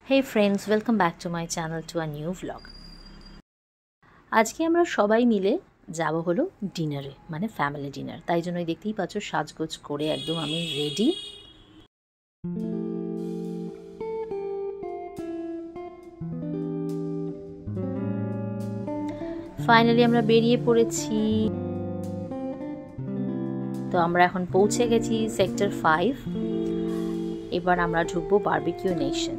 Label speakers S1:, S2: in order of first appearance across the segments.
S1: Hey friends, welcome back to my channel to a new vlog. আজকে আমরা সবাই মিলে যাব হলো ডিনারে, মানে ফ্যামিলি ডিনার। তাই জন্যই দেখতেই পাচ্ছ সাজগোজ করে একদম আমি রেডি। ফাইনালি আমরা বেরিয়ে পড়েছি। তো আমরা এখন পৌঁছে গেছি সেক্টর 5। এবার আমরা ঢুকবো বারবিকিউ নেশন।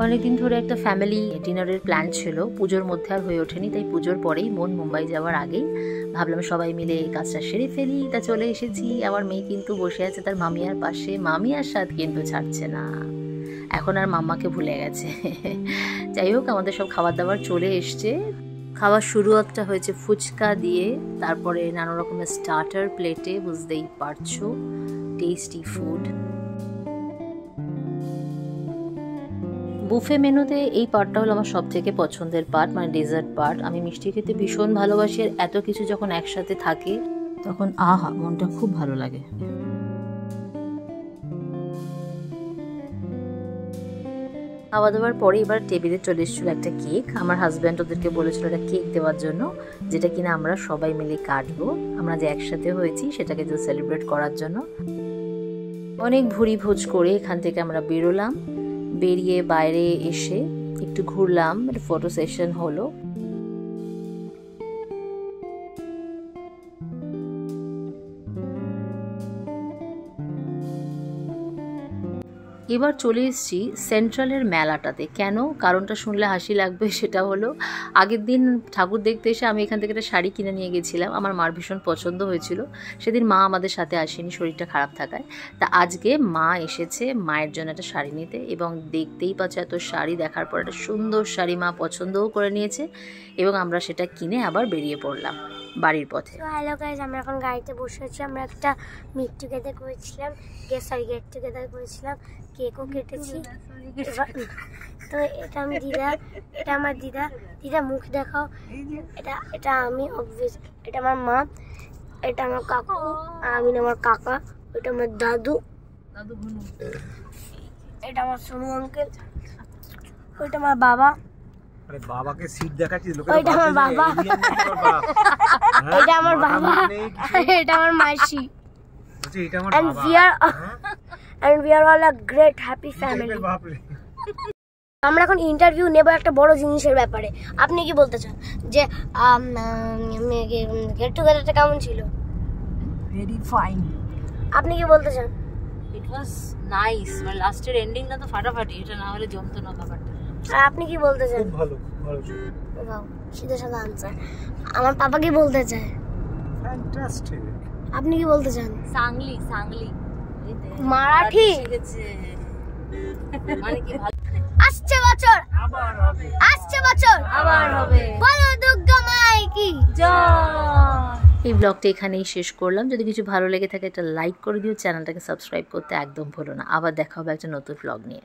S1: অনেকদিন ধরে একটা ফ্যামিলি ডিনারের প্ল্যান ছিল, পুজোর মধ্যে আর হয়ে ওঠেনি, তাই পুজোর পরেই মুম্বাই যাওয়ার আগেই ভাবলাম সবাই মিলে এই কাজটা সেরে ফেলি। তা চলে এসেছি। আমার মেয়ে কিন্তু বসে আছে তার মামিয়ার পাশে, মামিয়ার স্বাদ কিন্তু ছাড়ছে না, এখন আর মাম্মাকে ভুলে গেছে। যাই হোক, আমাদের সব খাবার দাবার চলে এসছে। খাওয়ার শুরুয়াতটা হয়েছে ফুচকা দিয়ে, তারপরে নানা রকমের স্টার্টার প্লেটে, বুঝতেই পারছো টেস্টি ফুড। বুফে মেনুতে এই পার্টটা হলো আমার সব থেকে পছন্দের পার্ট, মানে ডেজার্ট পার্ট। আমি মিষ্টি খেতে ভীষণ ভালোবাসি, আর এত কিছু যখন একসাথে থাকে তখন আহা, মনটা খুব ভালো লাগে। খাওয়া দাওয়ার পরে এবার টেবিলে চলে এসেছিল একটা কেক। আমার হাজব্যান্ড ওদেরকে বলেছিল একটা কেক দেওয়ার জন্য, যেটা কিনা আমরা সবাই মিলে কাটবো। আমরা যে একসাথে হয়েছি সেটাকে তো সেলিব্রেট করার জন্য। অনেক ভুরি ভোজ করে এখান থেকে আমরা বেরোলাম। বেরিয়ে বাইরে এসে একটু ঘুরলাম, ফটো সেশন হলো। এবার চলে এসেছি সেন্ট্রালের মেলাটাতে। কেন, কারণটা শুনলে হাসি লাগবে। সেটা হলো, আগের দিন ঠাকুর দেখতে এসে আমি এখান থেকে একটা শাড়ি কিনে নিয়ে গেছিলাম, আমার মার ভীষণ পছন্দ হয়েছিল। সেদিন মা আমাদের সাথে আসেনি, শরীরটা খারাপ থাকায়। তা আজকে মা এসেছে মায়ের জন্য একটা শাড়ি নিতে, এবং দেখতেই পাচ্ছ এত শাড়ি দেখার পর একটা সুন্দর শাড়ি মা পছন্দও করে নিয়েছে, এবং আমরা সেটা কিনে আবার বেরিয়ে পড়লাম বাড়ির পথে।
S2: হ্যালো গাইজ, আমরা এখন গাড়িতে বসে আছি। আমরা একটা মিট টুগেদার করেছিলাম, গেট টুগেদার করেছিলাম, কেকও কেটেছি। তো এটা আমি দিদা, এটা আমার দিদা। দিদা মুখ দেখাও। এটা আমি, এটা আমার মা, এটা আমার কাকু, আমি আমার কাকা, এটা আমার দাদু, এটা আমার সোনু আঙ্কেল, ওইটা আমার বাবা।
S3: আরে বাবাকে সিট দেখাচ্ছিস, লোকে
S2: ওইটা আমার বাবা, এটা আমার বাবা, এটা আমার মাসি।
S3: আচ্ছা, এটা আমার
S2: and we are all a great happy family. আমরা এখন ইন্টারভিউ নেব একটা বড় জিনিসের ব্যাপারে। আপনি কি বলতে চান যে গেট টুগেদারটা কেমন ছিল?
S1: Very fine.
S2: আপনি কি বলতে চান?
S1: ইট ওয়াজ নাইস, মানে লাস্টের এন্ডিংটা তো ফাটাফাটি, এটা না হলে জমতো না ব্যাপারটা।
S2: আর আপনি কি বলতে চান?
S3: খুব ভালো, খুব ভালো ছিল।
S2: ওয়াও, সিধা সাদা আনসার। আমার পাপা কি বলতে চায়?
S3: ফ্যান্টাস্টিক।
S2: আপনি কি বলতে চান?
S1: সাংলি
S2: মারাঠি।
S1: মানে কি ভালো।
S2: আসছে বছর
S3: আবার হবে,
S2: আসছে বছর
S1: আবার হবে।
S2: বলো দুর্গা মাই কি জয়।
S1: এই ব্লগটা এখানেই শেষ করলাম। যদি কিছু ভালো লেগে থাকে একটা লাইক করে দিও, চ্যানেলটাকে সাবস্ক্রাইব করতে একদম ভুলো না। আবার দেখা হবে একটা নতুন ব্লগ নিয়ে।